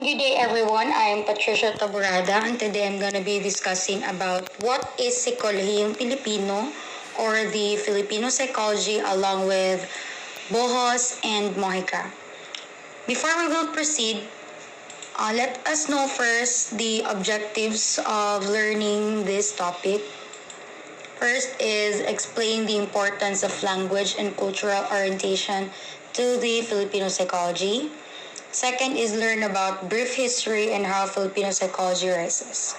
Good day everyone, I'm Patricia Taborada and today I'm going to be discussing about what is Sikolohiyang Pilipino or the Filipino psychology along with Bohos and Mojica. Before we will proceed, let us know first the objectives of learning this topic. First is explain the importance of language and cultural orientation to the Filipino psychology. Second is learn about brief history and how Filipino psychology rises.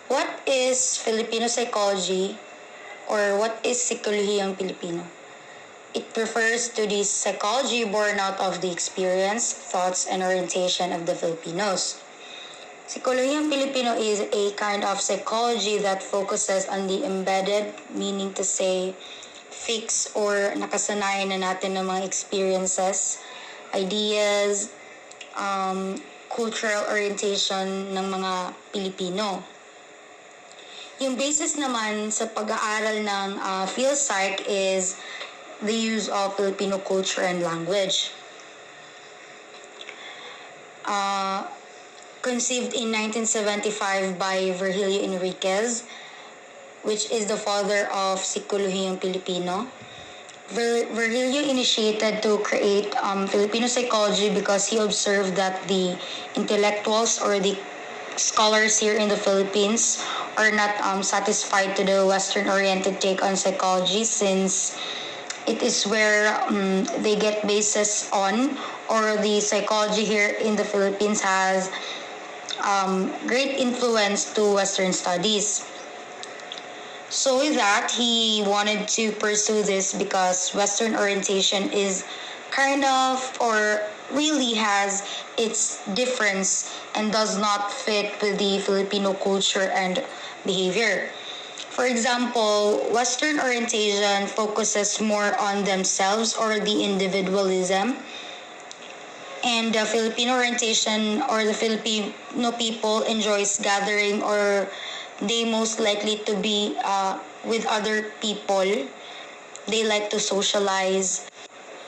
What is Filipino psychology or what is Sikolohiyang Pilipino? It refers to the psychology born out of the experience, thoughts, and orientation of the Filipinos. Sikolohiyang Pilipino is a kind of psychology that focuses on the embedded, meaning to say, fixed or nakasanayan na natin ng mga experiences, ideas, cultural orientation ng mga Pilipino. Yung basis naman sa pag-aaral ng PhilPsych is the use of Filipino culture and language. Conceived in 1975 by Virgilio Enriquez, which is the father of Sikolohiyang Pilipino. Virgilio initiated to create Filipino psychology because he observed that the intellectuals or the scholars here in the Philippines are not satisfied to the Western-oriented take on psychology since it is where they get basis on, or the psychology here in the Philippines has great influence to Western studies. So with that, he wanted to pursue this because Western orientation is kind of or really has its difference and does not fit with the Filipino culture and behavior. For example, Western orientation focuses more on themselves or the individualism, and the Filipino orientation or the Filipino people enjoys gathering, or they most likely to be with other people. They like to socialize.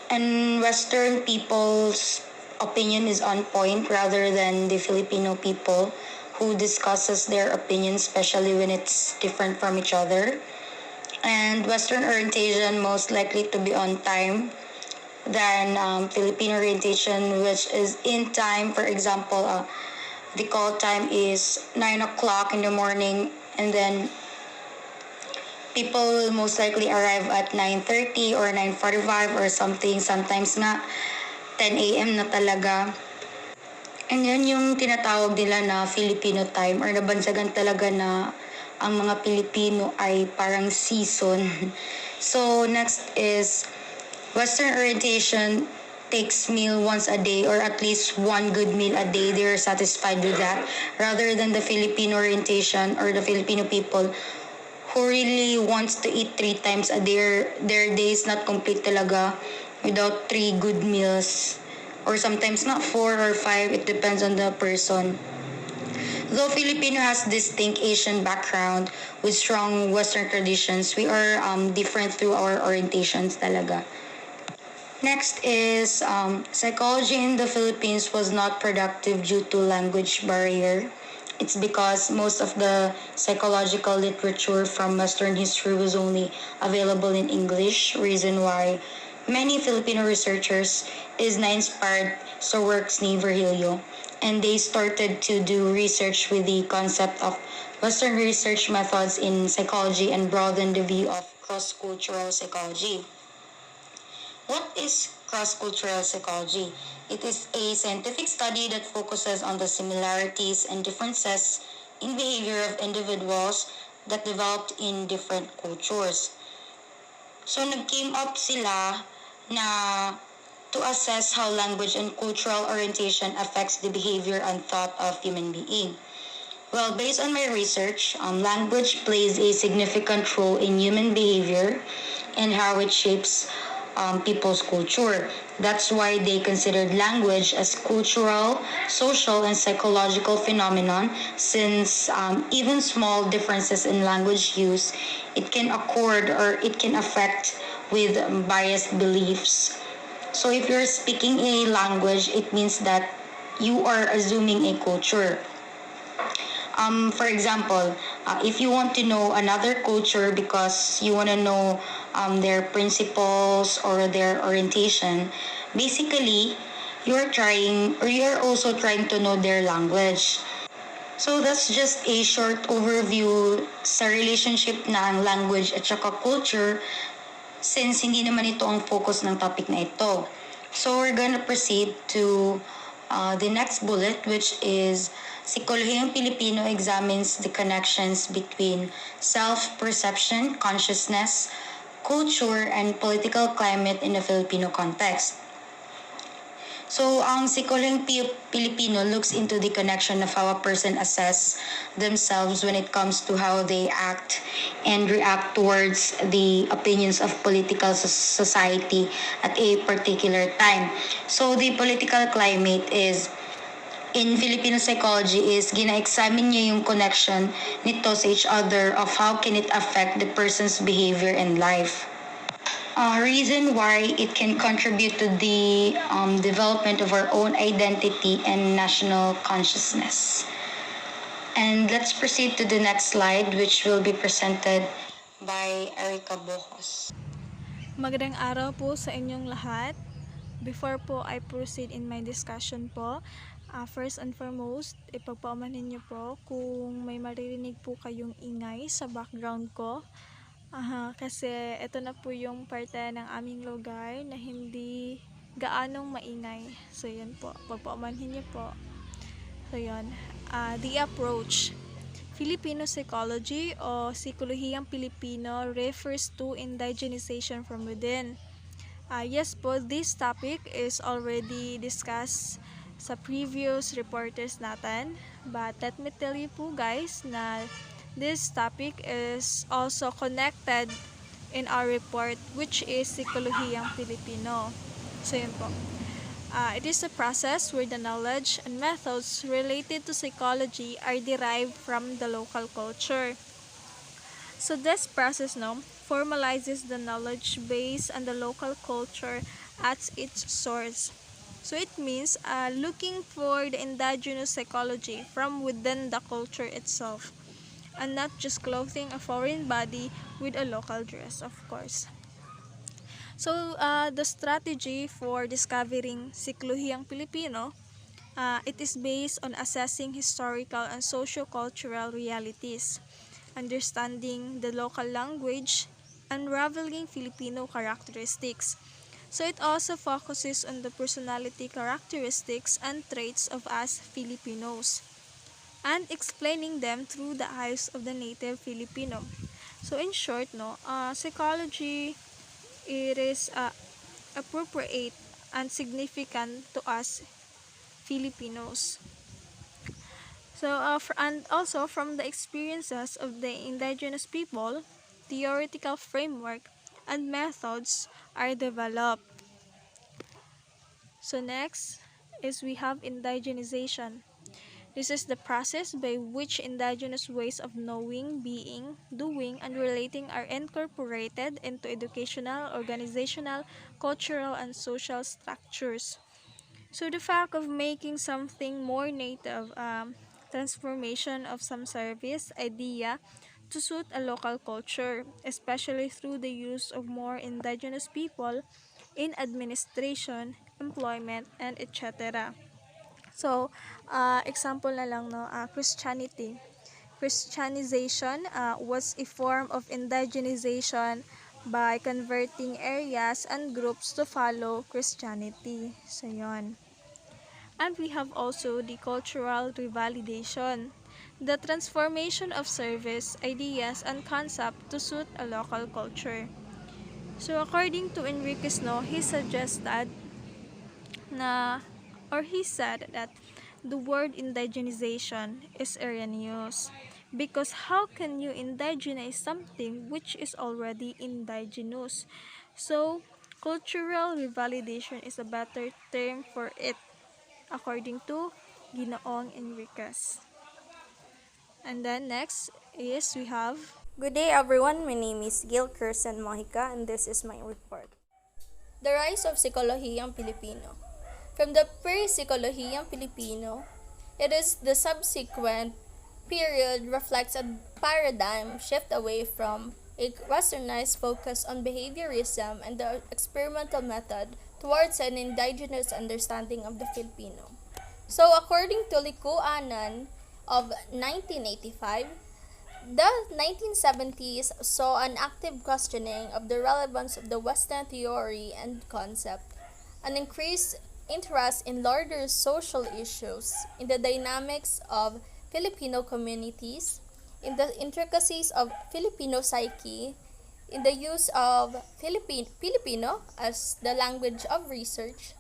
And Western people's opinion is on point rather than the Filipino people who discusses their opinion, especially when it's different from each other. And Western orientation most likely to be on time than Filipino orientation, which is in time. For example, the call time is 9 o'clock in the morning, and then people will most likely arrive at 9:30 or 9:45 or something. Sometimes nga 10 a.m. na talaga. And yan yung tinatawag nila na Filipino time, or nabansagan talaga na ang mga Pilipino ay parang season. So next is Western orientation takes meal once a day, or at least one good meal a day. They're satisfied with that, rather than the Filipino orientation or the Filipino people who really wants to eat 3 times a day. Their day is not complete talaga without 3 good meals, or sometimes not 4 or 5. It depends on the person. Though Filipino has distinct Asian background with strong Western traditions, we are different through our orientations talaga. Next is psychology in the Philippines was not productive due to language barrier. It's because most of the psychological literature from Western history was only available in English, reason why many Filipino researchers is na-inspired sa works ni Virgilio, and they started to do research with the concept of Western research methods in psychology and broaden the view of cross-cultural psychology. What is cross-cultural psychology? It is a scientific study that focuses on the similarities and differences in behavior of individuals that developed in different cultures. So nag-came up sila na to assess how language and cultural orientation affects the behavior and thought of human being. Well, based on my research, language plays a significant role in human behavior and how it shapes people's culture. That's why they considered language as cultural, social, and psychological phenomenon, since even small differences in language use, it can accord or it can affect with biased beliefs. So if you're speaking a language, it means that you are assuming a culture. For example, if you want to know another culture because you want to know their principles or their orientation, basically, you're also trying to know their language. So that's just a short overview sa relationship ng language at saka culture since hindi naman ito ang focus ng topic na ito. So we're gonna proceed to the next bullet, which is Sikolohiyang Pilipino examines the connections between self-perception, consciousness, culture, and political climate in the Filipino context. So, ang Sikolohiyang Pilipino looks into the connection of how a person assess themselves when it comes to how they act and react towards the opinions of political society at a particular time. So, the political climate is in Filipino psychology is gina-examine niya yung connection nito sa each other of how can it affect the person's behavior and life. Reason why it can contribute to the development of our own identity and national consciousness. And let's proceed to the next slide, which will be presented by Erica Bojos. Magandang araw po sa inyong lahat. Before po I proceed in my discussion po, first and foremost, ipagpaumanhin niyo po kung may maririnig po kayong ingay sa background ko. Kasi ito na po yung parte ng aming lugar na hindi gaanong maingay. So yan po, pagpaumanhin niyo po. So yan, the approach. Filipino psychology o Sikolohiyang Pilipino refers to indigenization from within. Yes po, this topic is already discussed sa previous reporters natin. But let me tell you po guys na this topic is also connected in our report, which is Sikolohiyang Pilipino. So yun po. It is a process where the knowledge and methods related to psychology are derived from the local culture. So this process formalizes the knowledge base and the local culture at its source. So it means looking for the indigenous psychology from within the culture itself, and not just clothing a foreign body with a local dress, of course. So the strategy for discovering Sikolohiyang Pilipino, it is based on assessing historical and socio-cultural realities, understanding the local language, unraveling Filipino characteristics. So it also focuses on the personality characteristics and traits of us Filipinos, and explaining them through the eyes of the native Filipino. So in short, psychology, it is appropriate and significant to us Filipinos. So and also from the experiences of the indigenous people, theoretical framework and methods are developed. So next is we have indigenization. This is the process by which indigenous ways of knowing, being, doing, and relating are incorporated into educational, organizational, cultural, and social structures. So the fact of making something more native, transformation of some service, idea, to suit a local culture, especially through the use of more indigenous people in administration, employment, and etc. So, example na lang, Christianity. Christianization was a form of indigenization by converting areas and groups to follow Christianity. So, yon. And we have also the cultural revalidation, the transformation of service, ideas, and concept to suit a local culture. So, according to Enriquez, he suggested na, or he said that the word indigenization is erroneous, because how can you indigenize something which is already indigenous? So cultural revalidation is a better term for it, according to Ginoong Enriquez. And then next is we have, Good day everyone, my name is Gil Kirsten Mojica and this is my report. The rise of Sikolohiyang Pilipino. From the pre-Sikolohiyang Pilipino, it is the subsequent period reflects a paradigm shift away from a westernized focus on behaviorism and the experimental method towards an indigenous understanding of the Filipino. So according to Likuanan of 1985, the 1970s saw an active questioning of the relevance of the Western theory and concept, an increased interest in larger social issues, in the dynamics of Filipino communities, in the intricacies of Filipino psyche, in the use of Filipino as the language of research.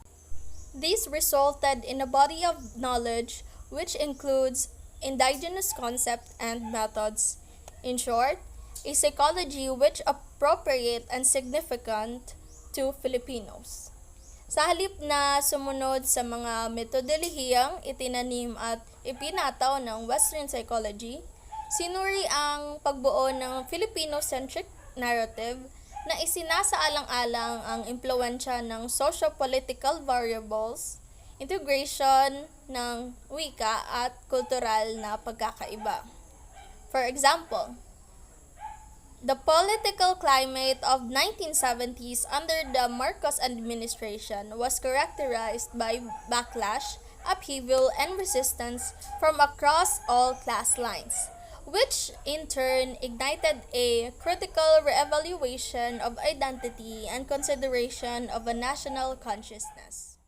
This resulted in a body of knowledge which includes indigenous concepts and methods. In short, a psychology which appropriate and significant to Filipinos. Sa halip na sumunod sa mga metodolihiyang itinanim at ipinataw ng Western psychology, sinuri ang pagbuo ng Filipino-centric narrative na isinasaalang-alang ang impluwensya ng socio-political variables, integration ng wika at kultural na pagkakaiba. For example, the political climate of 1970s under the Marcos administration was characterized by backlash, upheaval, and resistance from across all class lines, which in turn ignited a critical reevaluation of identity and consideration of a national consciousness.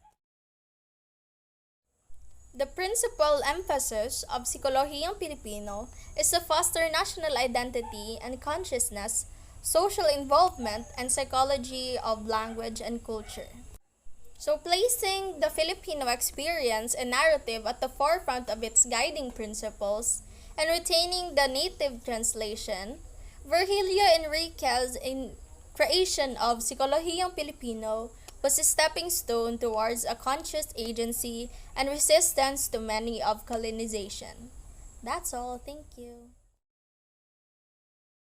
The principal emphasis of Sikolohiyang Pilipino is to foster national identity and consciousness, social involvement, and psychology of language and culture. So placing the Filipino experience and narrative at the forefront of its guiding principles and retaining the native translation, Virgilio Enriquez's creation of Sikolohiyang Pilipino was a stepping stone towards a conscious agency and resistance to many of colonization. That's all. Thank you.